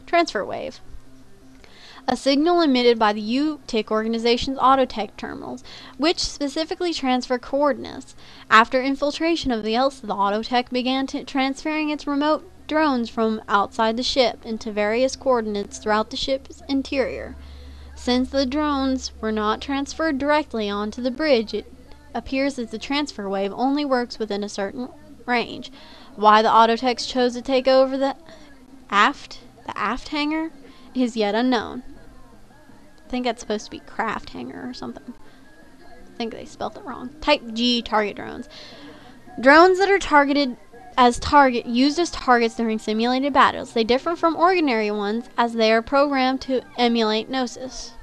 transfer wave. A signal emitted by the UTIC organization's Autotech terminals, which specifically transfer coordinates. After infiltration of the ELSA, the Autotech began transferring its remote drones from outside the ship into various coordinates throughout the ship's interior. Since the drones were not transferred directly onto the bridge, it appears that the transfer wave only works within a certain range. Why the Autotechs chose to take over the aft hangar is yet unknown. I think that's supposed to be craft hangar or something. I think they spelled it wrong. Type G target drones. Drones that are used as targets during simulated battles. They differ from ordinary ones as they are programmed to emulate Gnosis.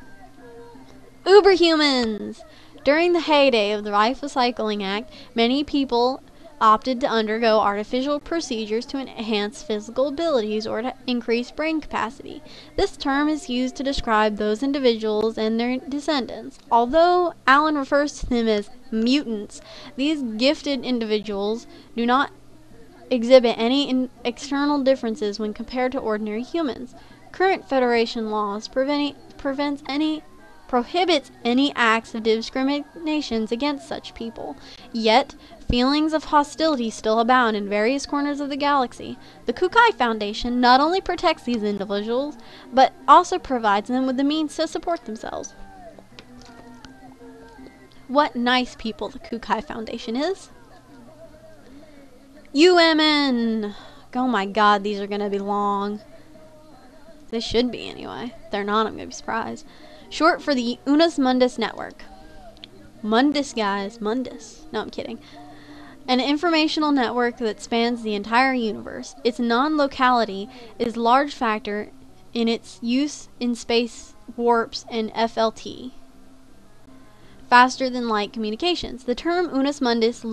Uberhumans! During the heyday of the Life Cycling Act, many people opted to undergo artificial procedures to enhance physical abilities or to increase brain capacity. This term is used to describe those individuals and their descendants. Although Allen refers to them as mutants, these gifted individuals do not exhibit any external differences when compared to ordinary humans. Current Federation laws prohibits any acts of discriminations against such people. Yet, feelings of hostility still abound in various corners of the galaxy. The Kukai Foundation not only protects these individuals, but also provides them with the means to support themselves. What nice people the Kukai Foundation is. UMN! Oh my god, these are gonna be long. They should be anyway. If they're not, I'm gonna be surprised. Short for the Unus Mundus Network. Mundus, guys. Mundus. No, I'm kidding. An informational network that spans the entire universe. Its non-locality is a large factor in its use in space warps and FLT. Faster than light communications. The term Unus Mundus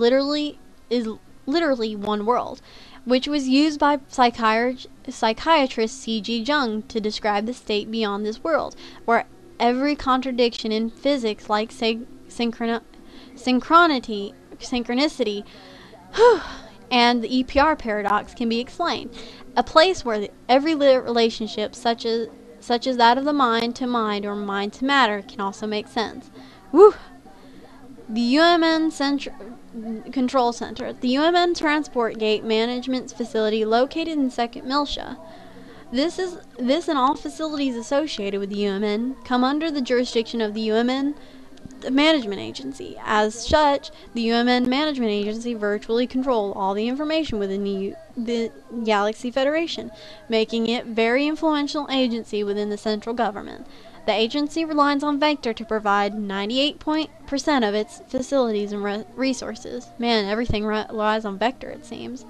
is literally one world, which was used by psychiatrist C.G. Jung to describe the state beyond this world, where every contradiction in physics, like synchronicity, and the EPR paradox, can be explained. A place where every relationship, such as that of the mind to mind or mind to matter, can also make sense. Woo! The UMN Control Center. The UMN Transport Gate Management Facility located in 2nd Miltia. This and all facilities associated with the UMN come under the jurisdiction of the UMN Management Agency. As such, the UMN Management Agency virtually controls all the information within the Galaxy Federation, making it a very influential agency within the central government. The agency relies on Vector to provide 98% of its facilities and resources. Man, everything relies on Vector, it seems.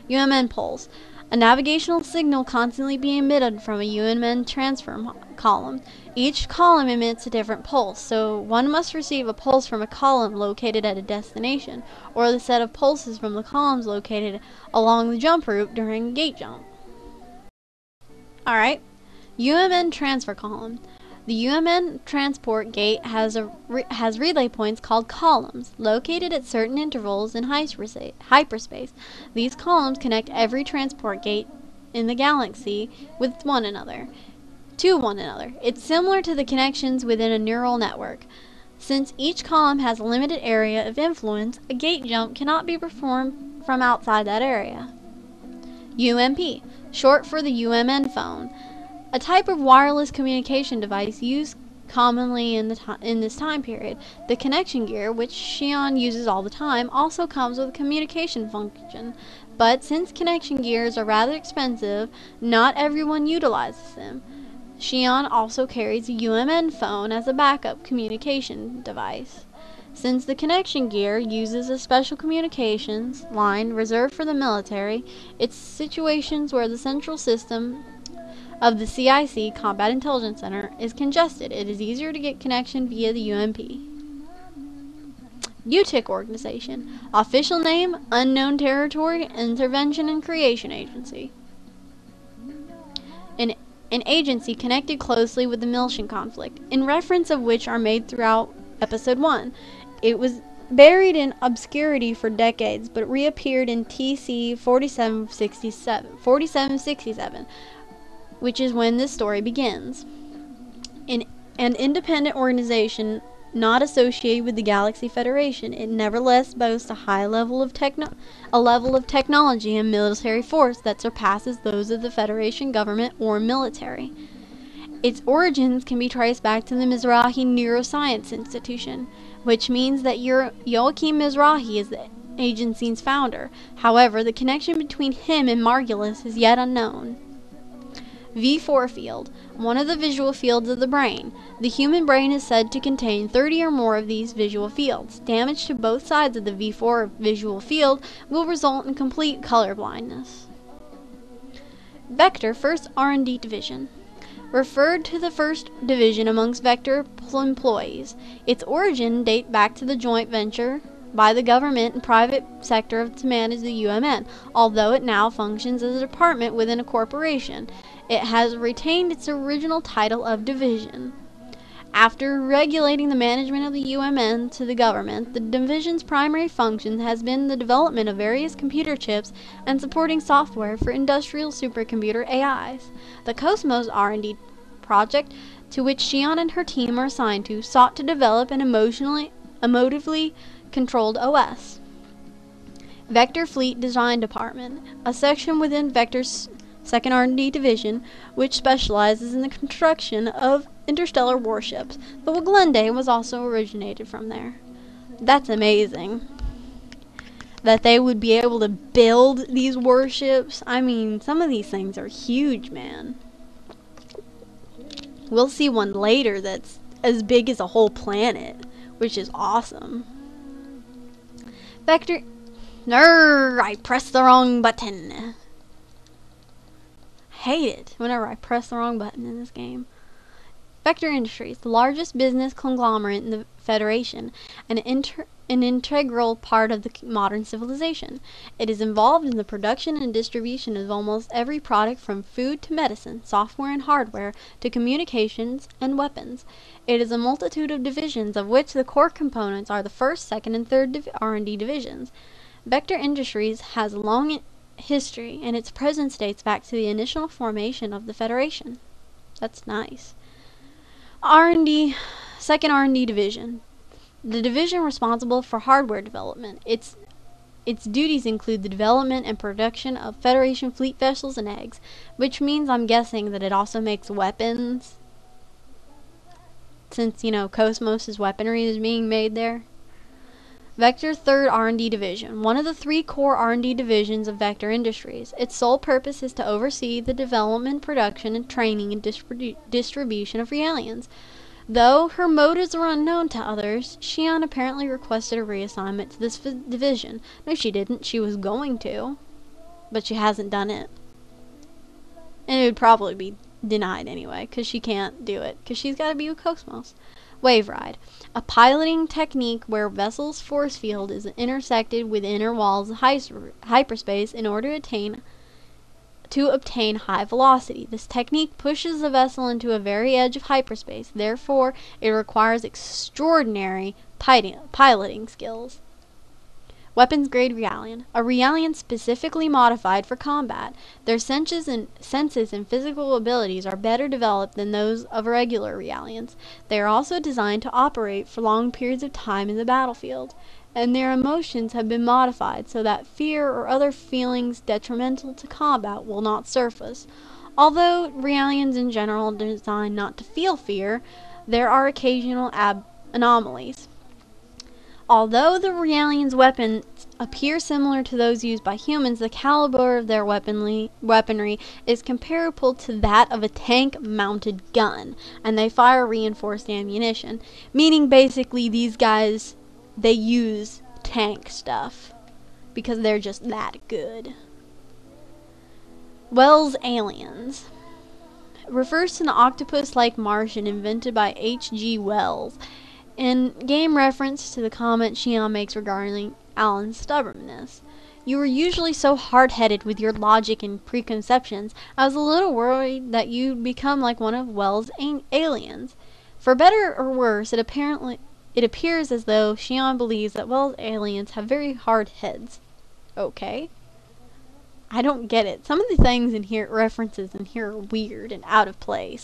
UMN Pulse. A navigational signal constantly being emitted from a UMN transfer column. Each column emits a different pulse, so one must receive a pulse from a column located at a destination, or the set of pulses from the columns located along the jump route during a gate jump. Alright, UMN transfer column. The UMN transport gate has relay points called columns, located at certain intervals in hyperspace. These columns connect every transport gate in the galaxy to one another. It's similar to the connections within a neural network. Since each column has a limited area of influence, a gate jump cannot be performed from outside that area. UMP, short for the UMN phone. A type of wireless communication device used commonly in this time period. The connection gear, which Xion uses all the time, also comes with a communication function. But since connection gears are rather expensive, not everyone utilizes them. Xion also carries a UMN phone as a backup communication device. Since the connection gear uses a special communications line reserved for the military, it's situations where the central system of the CIC, Combat Intelligence Center, is congested. It is easier to get connection via the UMP. UTIC Organization. Official name, Unknown Territory, Intervention and Creation Agency. An agency connected closely with the Miltian conflict, in reference of which are made throughout Episode 1. It was buried in obscurity for decades, but reappeared in TC 4767, which is when this story begins. An independent organization not associated with the Galaxy Federation, it nevertheless boasts a level of technology and military force that surpasses those of the Federation government or military. Its origins can be traced back to the Mizrahi Neuroscience Institution, which means that Joachim Mizrahi is the agency's founder. However, the connection between him and Margulis is yet unknown. V4 field, one of the visual fields of the brain. The human brain is said to contain 30 or more of these visual fields. Damage to both sides of the V4 visual field will result in complete color blindness. Vector 1st R&D Division. Referred to the first division amongst Vector employees. Its origin dates back to the joint venture by the government and private sector to manage the UMN. Although it now functions as a department within a corporation, it has retained its original title of division. After regulating the management of the UMN to the government, the division's primary function has been the development of various computer chips and supporting software for industrial supercomputer AIs. The Cosmos R&D project, to which Xion and her team are assigned to, sought to develop an emotively controlled OS. Vector Fleet Design Department, a section within Vector's 2nd R&D Division, which specializes in the construction of interstellar warships. The Waglende was also originated from there. That's amazing. That they would be able to build these warships. I mean, some of these things are huge, man. We'll see one later that's as big as a whole planet, which is awesome. Vector... I pressed the wrong button. Hate it whenever I press the wrong button in this game. Vector Industries, the largest business conglomerate in the Federation, an integral part of the modern civilization. It is involved in the production and distribution of almost every product from food to medicine, software and hardware, to communications and weapons. It is a multitude of divisions, of which the core components are the 1st, 2nd, and 3rd R&D divisions. Vector Industries has a long history, and its presence dates back to the initial formation of the Federation. That's nice. R&D, 2nd R&D Division. The division responsible for hardware development. Its duties include the development and production of Federation fleet vessels and eggs, which means I'm guessing that it also makes weapons, since, you know, Cosmos' weaponry is being made there. Vector 3rd R&D Division, one of the 3 core R&D divisions of Vector Industries. Its sole purpose is to oversee the development, production, and training and distribution of realians. Though her motives are unknown to others, Xion apparently requested a reassignment to this division. No, she didn't. She was going to, but she hasn't done it. And it would probably be denied anyway, because she can't do it, because she's got to be with Cosmos. Wave Ride, a piloting technique where vessel's force field is intersected with inner walls of hyperspace in order to obtain high velocity. This technique pushes the vessel into a very edge of hyperspace. Therefore, it requires extraordinary piloting skills. Weapons grade Realian. A Realian specifically modified for combat. Their senses and physical abilities are better developed than those of regular Realians. They are also designed to operate for long periods of time in the battlefield, and their emotions have been modified so that fear or other feelings detrimental to combat will not surface. Although Realians in general are designed not to feel fear, there are occasional anomalies. Although the Realians' weapons appear similar to those used by humans, the caliber of their weaponry is comparable to that of a tank-mounted gun, and they fire reinforced ammunition, meaning basically these guys, they use tank stuff because they're just that good. Wells Aliens refers to the octopus-like Martian invented by H.G. Wells, in game reference to the comment Xion makes regarding Alan's stubbornness. You were usually so hard-headed with your logic and preconceptions, I was a little worried that you'd become like one of Wells' aliens. For better or worse, it appears as though Xion believes that Wells' aliens have very hard heads. Okay. I don't get it. Some of the things in here, references in here, are weird and out of place.